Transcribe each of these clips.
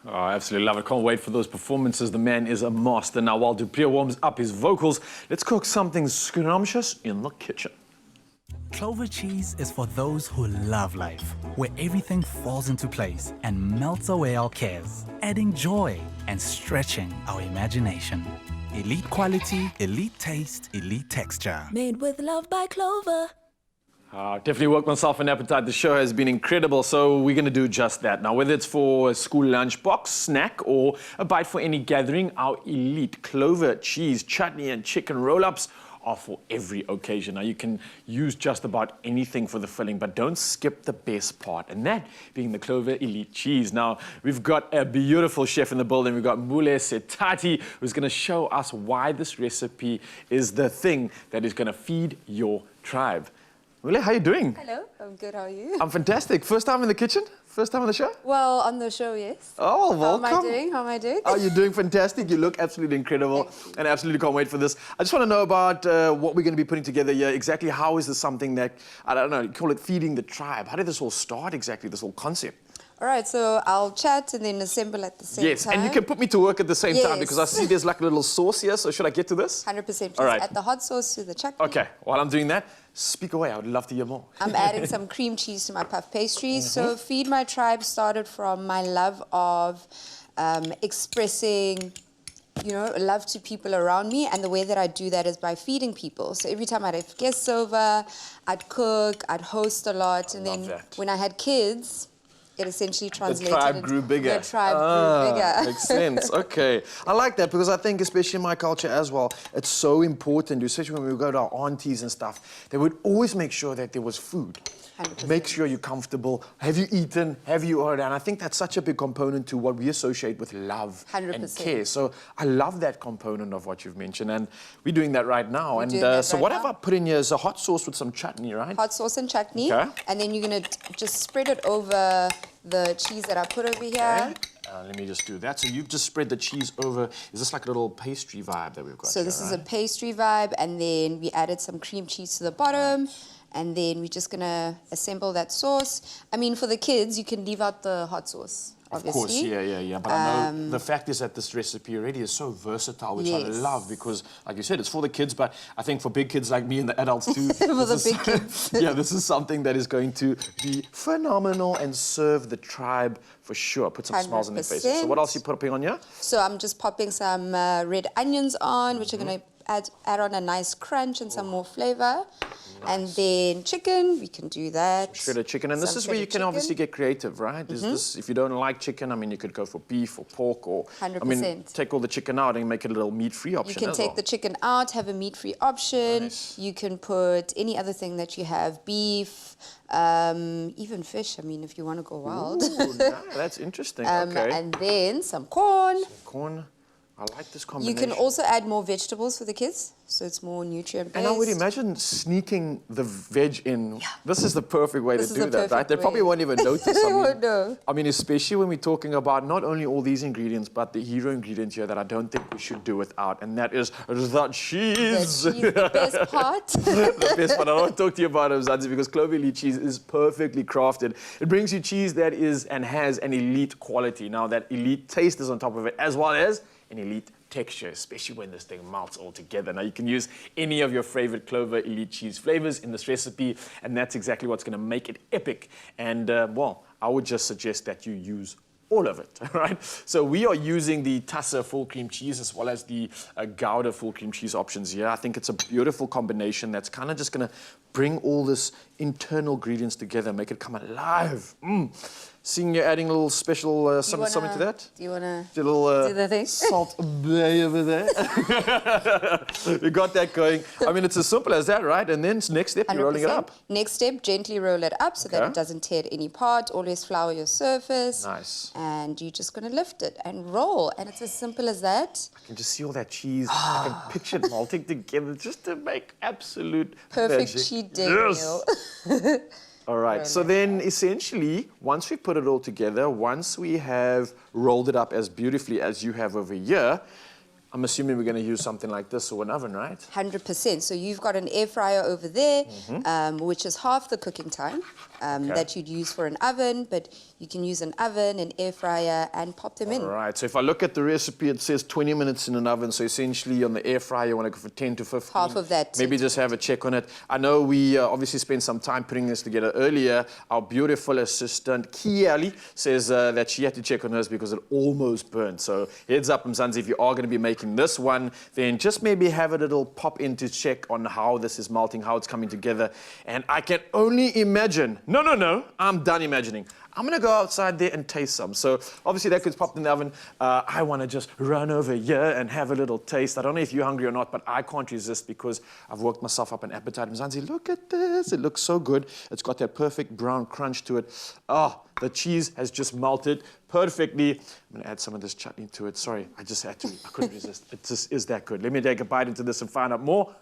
Oh, I absolutely love it. Can't wait for those performances. The man is a master. Now, while Dupier warms up his vocals, let's cook something scrumptious in the kitchen. Clover cheese is for those who love life, where everything falls into place and melts away our cares, adding joy and stretching our imagination. Elite quality, elite taste, elite texture. Made with love by Clover. Definitely worked myself an appetite. The show has been incredible, so we're going to do just that. Now, whether it's for a school lunchbox, snack, or a bite for any gathering, our elite Clover cheese, chutney, and chicken roll-ups are for every occasion. Now, you can use just about anything for the filling, but don't skip the best part, and that being the Clover Elite cheese. Now, we've got a beautiful chef in the building. We've got Mule Setati, who's going to show us why this recipe is the thing that is going to feed your tribe. Mule, how are you doing? Hello, I'm good, how are you? I'm fantastic. First time in the kitchen? First time on the show? Well, on the show, yes. Oh, welcome. How am I doing? Oh, you're doing fantastic. You look absolutely incredible and I absolutely can't wait for this. I just want to know about what we're going to be putting together here. Exactly how is this something that, I don't know, you call it feeding the tribe. How did this all start exactly, this whole concept? All right, so I'll chat and then assemble at the same time. Yes, and you can put me to work at the same time because I see there's like a little sauce here. So should I get to this? 100%. All right. Add the hot sauce to the chutney. Okay, while I'm doing that, speak away. I would love to hear more. I'm adding some cream cheese to my puff pastries. So Feed My Tribe started from my love of expressing love to people around me, and the way that I do that is by feeding people. So every time I'd have guests over, I'd cook, I'd host a lot, and then when I had kids, it essentially translated. The tribe grew bigger. The tribe grew bigger. Makes sense. Okay. I like that because I think, especially in my culture as well, it's so important, especially when we go to our aunties and stuff, they would always make sure that there was food. 100%. Make sure you're comfortable. Have you eaten? Have you ordered? And I think that's such a big component to what we associate with love 100%. and care. So I love that component of what you've mentioned. And we're doing that right now. We're and doing that so right what now. have I put in here is a hot sauce with some chutney, right? Hot sauce and chutney. Okay. And then you're going to just spread it over the cheese that I put over here. Okay. Let me just do that. So you've just spread the cheese over. Is this like a little pastry vibe that we've got? So this is a pastry vibe, and then we added some cream cheese to the bottom, and then we're just going to assemble that sauce. I mean, for the kids, you can leave out the hot sauce, obviously. Of course, yeah. But I know the fact is that this recipe already is so versatile, which I love because, like you said, it's for the kids, but I think for big kids like me and the adults too. For the big kids. Yeah, this is something that is going to be phenomenal and serve the tribe for sure. Put some smiles on their faces. So what else are you putting on here? So I'm just popping some red onions on, which are going to add on a nice crunch and some more flavor. And then chicken, we can do that. Shredded chicken, and this is where you can obviously get creative, right? Is this, if you don't like chicken, I mean, you could go for beef or pork or, 100%. I mean, take all the chicken out and make it a little meat-free option. You can take the chicken out, have a meat-free option. Nice. You can put any other thing that you have, beef, even fish, I mean, if you want to go wild. Ooh, no, that's interesting, okay. And then some corn. Corn. I like this combination. You can also add more vegetables for the kids, so it's more nutrient-based. And I would imagine sneaking the veg in. Yeah. This is the perfect way to do that, right? They probably won't even notice. They won't know. I mean, especially when we're talking about not only all these ingredients, but the hero ingredient here that I don't think we should do without, and that is the cheese. The best part. The best part. I want to talk to you about it, Mzansi, because Clover Elite cheese is perfectly crafted. It brings you cheese that is and has an elite quality. Now, that elite taste is on top of it, as well as an elite texture, especially when this thing melts all together. Now, you can use any of your favorite Clover Elite cheese flavors in this recipe, and that's exactly what's going to make it epic. And, well, I would just suggest that you use all of it, all right? So we are using the Tussa full cream cheese as well as the Gouda full cream cheese options here. I think it's a beautiful combination that's kind of just going to bring all this internal ingredients together, make it come alive. Seeing you're adding a little special something to that. Do you want to do the thing? Salt bay over there. We got that going. I mean, it's as simple as that, right? And then next step, you're rolling it up. Next step, gently roll it up so that it doesn't tear at any part. Always flour your surface. Nice. And you're just going to lift it and roll. And it's as simple as that. I can just see all that cheese. I can picture it melting together just to make absolute perfect magic. cheat day meal. All right, so then essentially, once we put it all together, once we have rolled it up as beautifully as you have over here, I'm assuming we're going to use something like this or an oven, right? 100%. So you've got an air fryer over there, which is half the cooking time. that you'd use for an oven, but you can use an oven, an air fryer, and pop them in. All right, so if I look at the recipe, it says 20 minutes in an oven, so essentially on the air fryer, you want to go for 10 to 15. Half of that. Maybe just have a check on it. I know we obviously spent some time putting this together earlier. Our beautiful assistant, Kiali, says that she had to check on hers because it almost burned. So heads up, Mzansi, if you are going to be making this one, then just maybe have a little pop in to check on how this is melting, how it's coming together. And I can only imagine, no, I'm done imagining. I'm going to go outside there and taste some. So obviously that gets popped in the oven. I want to just run over here and have a little taste. I don't know if you're hungry or not, but I can't resist because I've worked myself up an appetite. Mzansi, look at this. It looks so good. It's got that perfect brown crunch to it. Oh, the cheese has just melted perfectly. I'm going to add some of this chutney to it. Sorry, I just had to. I couldn't resist. It just is that good. Let me take a bite into this and find out more.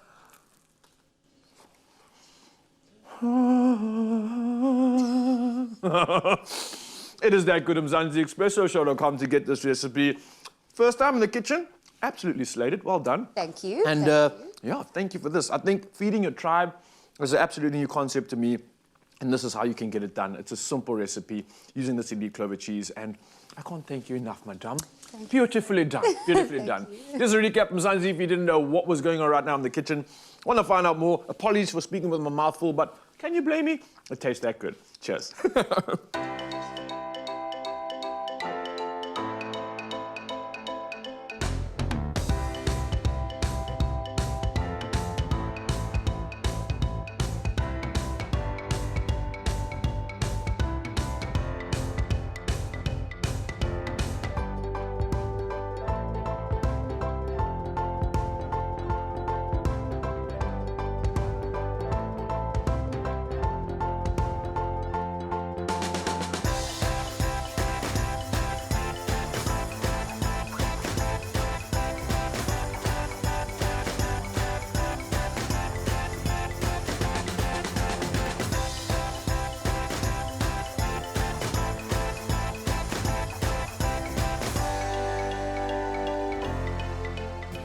It is that good. Mzansi, Expresso to get this recipe. First time in the kitchen, absolutely slated. Well done. Thank you. And yeah, thank you for this. I think feeding your tribe is an absolutely new concept to me. And this is how you can get it done. It's a simple recipe using this elite clover cheese. And I can't thank you enough, madam. Beautifully done. Beautifully done. Just a recap, Mzansi, if you didn't know what was going on right now in the kitchen. Want to find out more? Apologies for speaking with my mouth full, but can you blame me? It tastes that good. Cheers.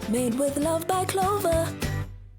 Made with love by Clover.